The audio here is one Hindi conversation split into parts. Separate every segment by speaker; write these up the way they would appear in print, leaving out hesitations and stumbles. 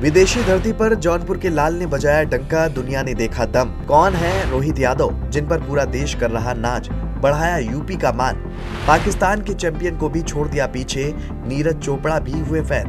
Speaker 1: विदेशी धरती पर जौनपुर के लाल ने बजाया डंका, दुनिया ने देखा दम। कौन है रोहित यादव, जिन पर पूरा देश कर रहा नाज, बढ़ाया यूपी का मान। पाकिस्तान के चैंपियन को भी छोड़ दिया पीछे, नीरज चोपड़ा भी हुए फैन।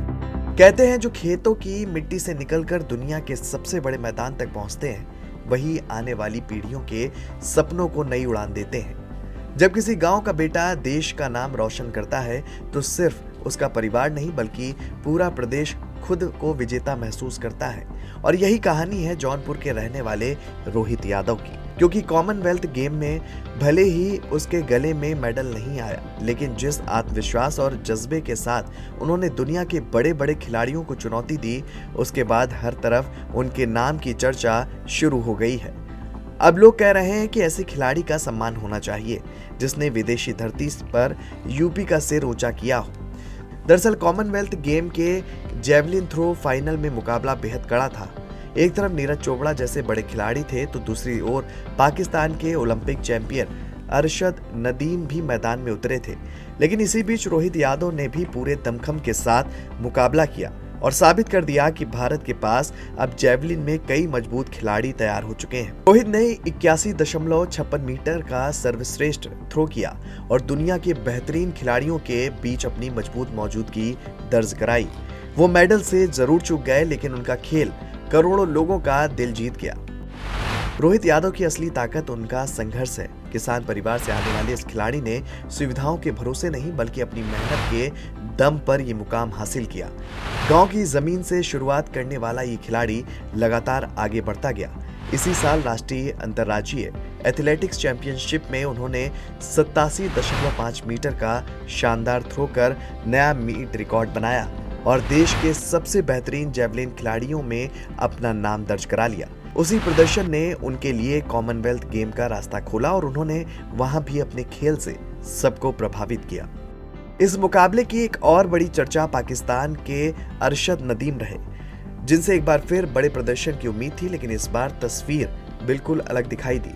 Speaker 1: कहते हैं जो खेतों की मिट्टी से निकलकर दुनिया के सबसे बड़े मैदान तक पहुंचते हैं, वही आने वाली पीढ़ियों के सपनों को नई उड़ान देते हैं। जब किसी गांव का बेटा देश का नाम रोशन करता है तो सिर्फ उसका परिवार नहीं बल्कि पूरा प्रदेश खुद को विजेता महसूस करता है। और यही कहानी है जौनपुर के रहने वाले रोहित यादव की। क्योंकि कॉमनवेल्थ गेम में भले ही उसके गले में मेडल नहीं आया, लेकिन जिस आत्मविश्वास और जज्बे के साथ उन्होंने दुनिया के बड़े बड़े खिलाड़ियों को चुनौती दी, उसके बाद हर तरफ उनके नाम की चर्चा शुरू हो गई है। अब लोग कह रहे हैं कि ऐसे खिलाड़ी का सम्मान होना चाहिए जिसने विदेशी धरती पर यूपी का सिर ऊंचा किया हो। दरअसल कॉमनवेल्थ गेम के जेवलिन थ्रो फाइनल में मुकाबला बेहद कड़ा था। एक तरफ नीरज चोपड़ा जैसे बड़े खिलाड़ी थे तो दूसरी ओर पाकिस्तान के ओलंपिक चैंपियन अरशद नदीम भी मैदान में उतरे थे। लेकिन इसी बीच रोहित यादव ने भी पूरे दमखम के साथ मुकाबला किया और साबित कर दिया कि भारत के पास अब जेवलिन में कई मजबूत खिलाड़ी तैयार हो चुके हैं। रोहित ने 81.56 मीटर का सर्वश्रेष्ठ थ्रो किया और दुनिया के बेहतरीन खिलाड़ियों के बीच अपनी मजबूत मौजूदगी दर्ज कराई। वो मेडल से जरूर चूक गए, लेकिन उनका खेल करोड़ों लोगों का दिल जीत गया। रोहित यादव की असली ताकत उनका संघर्ष है। किसान परिवार से आने वाले इस खिलाड़ी ने सुविधाओं के भरोसे नहीं बल्कि अपनी मेहनत के दम पर ये मुकाम हासिल किया। गांव की जमीन से शुरुआत करने वाला ये खिलाड़ी लगातार आगे बढ़ता गया। इसी साल राष्ट्रीय अंतर्राज्यीय एथलेटिक्स चैंपियनशिप में उन्होंने 87.5 मीटर का शानदार थ्रो कर नया मीट रिकॉर्ड बनाया और देश के सबसे बेहतरीन जेवलिन खिलाड़ियों में अपना नाम दर्ज करा लिया। उसी प्रदर्शन ने उनके लिए कॉमनवेल्थ गेम का रास्ता खोला और उन्होंने वहां भी अपने खेल से सबको प्रभावित किया। इस मुकाबले की एक और बड़ी चर्चा पाकिस्तान के अरशद नदीम रहे, जिनसे एक बार फिर बड़े प्रदर्शन की उम्मीद थी, लेकिन इस बार तस्वीर बिल्कुल अलग दिखाई दी।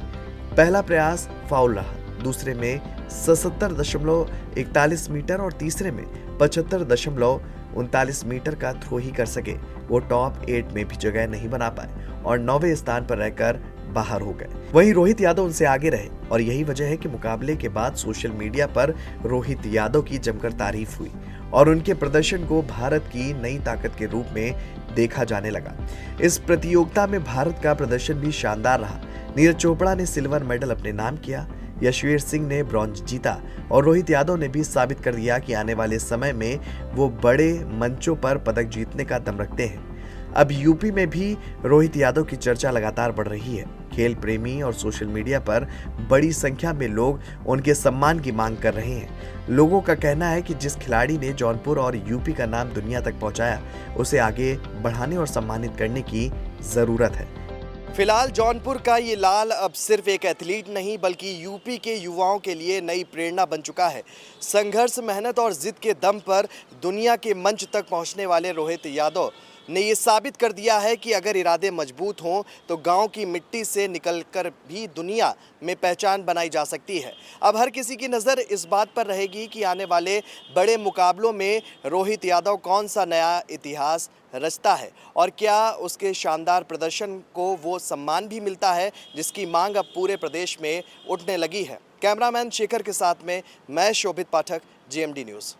Speaker 1: पहला प्रयास फाउल रहा, दूसरे में 77.41 मीटर और तीसरे में 75.39 मीटर का थ्रो ही कर सके। वो टॉप 8 में भी जगह नहीं बना पाए और 9वें स्थान पर रहकर बाहर हो गए। वहीं रोहित यादव उनसे आगे रहे और यही वजह है कि मुकाबले के बाद सोशल मीडिया पर रोहित यादव की जमकर तारीफ हुई और उनके प्रदर्शन को भारत की नई ताकत के रूप में देखा जाने लगा। इस प्रतियोगिता में भारत का प्रदर्शन भी शानदार रहा। नीरज चोपड़ा ने सिल्वर मेडल अपने नाम किया, यशवीर सिंह ने ब्रॉन्ज जीता और रोहित यादव ने भी साबित कर दिया कि आने वाले समय में वो बड़े मंचों पर पदक जीतने का दम रखते हैं। अब यूपी में भी रोहित यादव की चर्चा लगातार बढ़ रही है। खेल प्रेमी और सोशल मीडिया पर बड़ी संख्या में लोग उनके सम्मान की मांग कर रहे हैं। लोगों का कहना है कि जिस खिलाड़ी ने जौनपुर और यूपी का नाम दुनिया तक पहुंचाया, उसे आगे बढ़ाने और सम्मानित करने की जरूरत है।
Speaker 2: फिलहाल जौनपुर का ये लाल अब सिर्फ एक एथलीट नहीं बल्कि यूपी के युवाओं के लिए नई प्रेरणा बन चुका है। संघर्ष, मेहनत और जिद के दम पर दुनिया के मंच तक पहुंचने वाले रोहित यादव ने ये साबित कर दिया है कि अगर इरादे मजबूत हों तो गांव की मिट्टी से निकलकर भी दुनिया में पहचान बनाई जा सकती है। अब हर किसी की नज़र इस बात पर रहेगी कि आने वाले बड़े मुकाबलों में रोहित यादव कौन सा नया इतिहास रचता है और क्या उसके शानदार प्रदर्शन को वो सम्मान भी मिलता है जिसकी मांग अब पूरे प्रदेश में उठने लगी है। कैमरामैन शेखर के साथ में मैं शोभित पाठक, GMD न्यूज़।